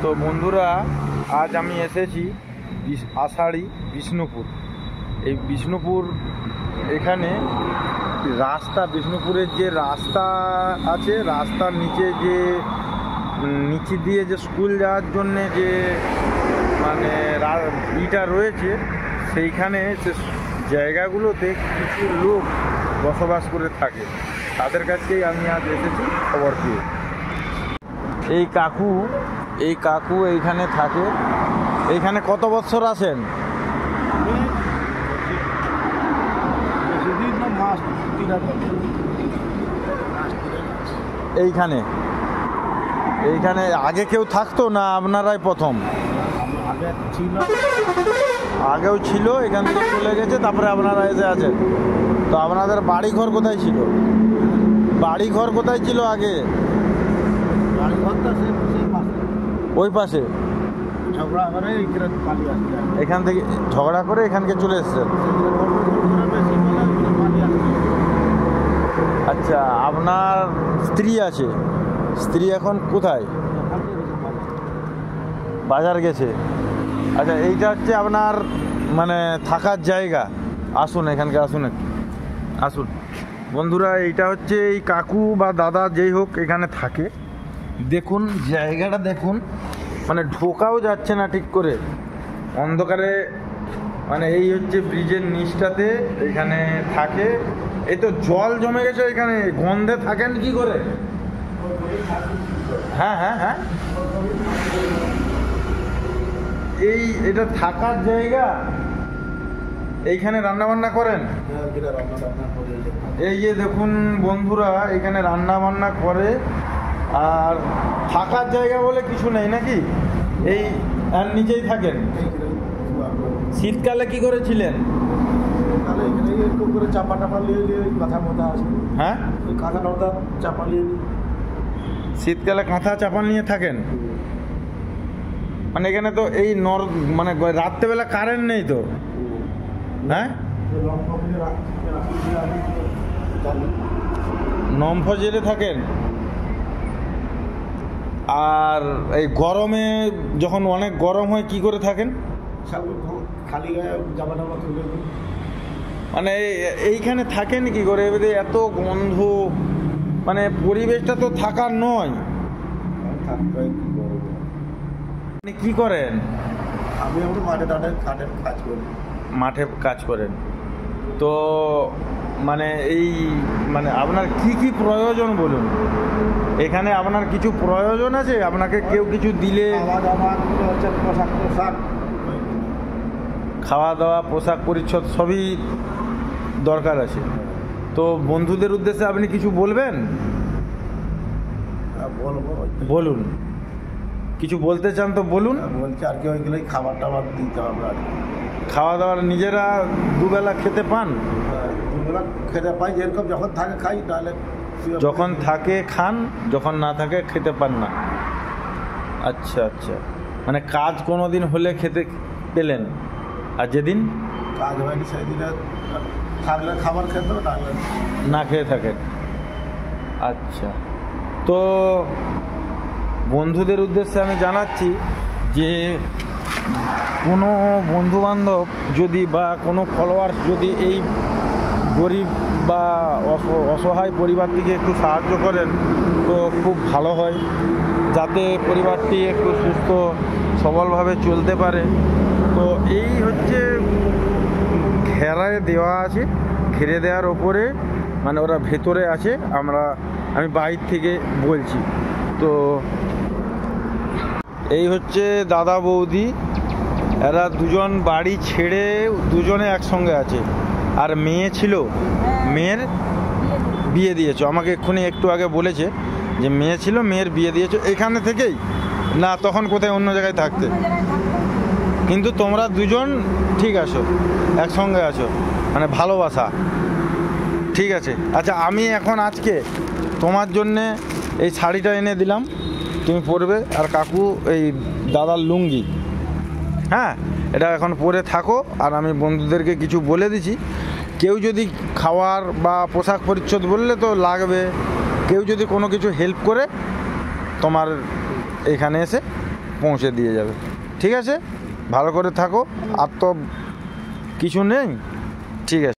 তো বন্ধুরা, আজ আমি এসেছি আষাঢ়ি বিষ্ণুপুর। এই বিষ্ণুপুর এখানে রাস্তা, বিষ্ণুপুরের যে রাস্তা আছে, রাস্তার নিচে যে নিচে দিয়ে যে স্কুল যাওয়ার জন্যে যে মানে ইটা রয়েছে, সেইখানে সে জায়গাগুলোতে কিছু লোক বসবাস করে থাকে। তাদের কাছেই আমি আজ এসেছি খবর পেয়ে। এই কাকু এইখানে থাকে। এইখানে কত বছর আছেন? এইখানে আগে কেউ থাকতো না আপনারাই প্রথম? আগেও ছিল, এখান থেকে চলে গেছে, তারপরে আপনারা এসে আছেন। তো আপনাদের বাড়িঘর কোথায় ছিল? বাড়িঘর কোথায় ছিল আগে? ওই পাশে এখান থেকে ঝগড়া করে এখানকে চলে এসছেন। আচ্ছা, আপনার স্ত্রী আছে? স্ত্রী এখন কোথায়? বাজার গেছে। আচ্ছা, এইটা হচ্ছে আপনার মানে থাকার জায়গা। আসুন, এখানকে আসুন, আসুন বন্ধুরা। এইটা হচ্ছে এই কাকু বা দাদা যেই হোক এখানে থাকে। দেখুন জায়গাটা দেখুন, মানে ঢোকাও যাচ্ছে না ঠিক করে, অন্ধকারে। মানে এই হচ্ছে ব্রিজের নিচটাতে এখানে থাকে। এই তো জল জমে গেছে এখানে, গন্ধে থাকেন কি করে? হ্যাঁ হ্যাঁ হ্যাঁ, এটা থাকার জায়গা। এইখানে রান্না বান্না করেন? এই যে দেখুন বন্ধুরা, এখানে রান্না বান্না করে। আর থাকার জায়গা বলে কিছু নেই নাকি? এই আর নিচেই থাকেন। শীতকালে কি করেছিলেন? হ্যাঁ, শীতকালে কাঁথা চাপা নিয়ে থাকেন। মানে এখানে তো এই মানে রাত্রেবেলা কারেন্ট নেই তো? হ্যাঁ, লম্ফ জেলে থাকেন। আর এই গরমে যখন অনেক গরম হয় কি করে থাকেন? মানে এইখানে থাকেন কি করে? এত গন্ধ, মানে পরিবেশটা তো থাকার নয়। কি করেন? আমি মাঠে কাজ করেন। তো মানে এই মানে আপনার কি প্রয়োজন বলুন? এখানে আপনার কিছু প্রয়োজন আছে? আপনাকে কেউ কিছু দিলে? খাওয়া দাওয়া, পোশাক পরিচ্ছদ সবই দরকার আছে। তো বন্ধুদের উদ্দেশ্যে আপনি কিছু বলবেন? বলুন, কিছু বলতে চান তো বলুন। বলছি আর কি, ওইগুলোই খাবার টাবার দিতে হবে। খাওয়া দাওয়ার নিজেরা দুবেলা খেতে পান? দুবেলা খেতে পাই, যেরকম যখন থাকে খাই, তাহলে যখন থাকে খান, যখন না থাকে খেতে পান না। আচ্ছা আচ্ছা, মানে কাজ কোনো দিন হলে খেতে পেলেন, আর যেদিন কাজ হয়নি সেই দিনে থাকলে খাবার খেতে, না খেয়ে থাকেন। আচ্ছা, তো বন্ধুদের উদ্দেশ্যে আমি জানাচ্ছি যে কোনো বন্ধুবান্ধব যদি বা কোনো ফলোয়ার্স যদি এই গরিব বা অসহায় পরিবারটিকে একটু সাহায্য করেন তো খুব ভালো হয়, যাতে পরিবারটি একটু সুস্থ সবলভাবে চলতে পারে। তো এই হচ্ছে ঘেরায় দেওয়া আছে, ঘিরে দেওয়ার ওপরে মানে ওরা ভেতরে আছে, আমি বাইর থেকে বলছি। তো এই হচ্ছে দাদা বৌদি, এরা দুজন বাড়ি ছেড়ে দুজনে একসঙ্গে আছে। আর মেয়ে ছিল, মেয়ের বিয়ে দিয়েছো, আমাকে এক্ষুনি একটু আগে বলেছে যে মেয়ে ছিল, মেয়ের বিয়ে দিয়েছো এখানে থেকেই না? তখন কোথায় অন্য জায়গায় থাকতে? কিন্তু তোমরা দুজন ঠিক আছো, একসঙ্গে আছো, মানে ভালোবাসা। ঠিক আছে। আচ্ছা, আমি এখন আজকে তোমার জন্যে এই শাড়িটা এনে দিলাম, তুমি পরবে। আর কাকু এই দাদার লুঙ্গি, হ্যাঁ, এটা এখন পরে থাকো। আর আমি বন্ধুদেরকে কিছু বলে দিছি, কেউ যদি খাওয়ার বা পোশাক পরিচ্ছদ বললে তো লাগবে, কেউ যদি কোনো কিছু হেল্প করে তোমার এখানে এসে পৌঁছে দিয়ে যাবে। ঠিক আছে, ভালো করে থাকো, আর তো কিছু নেই। ঠিক আছে।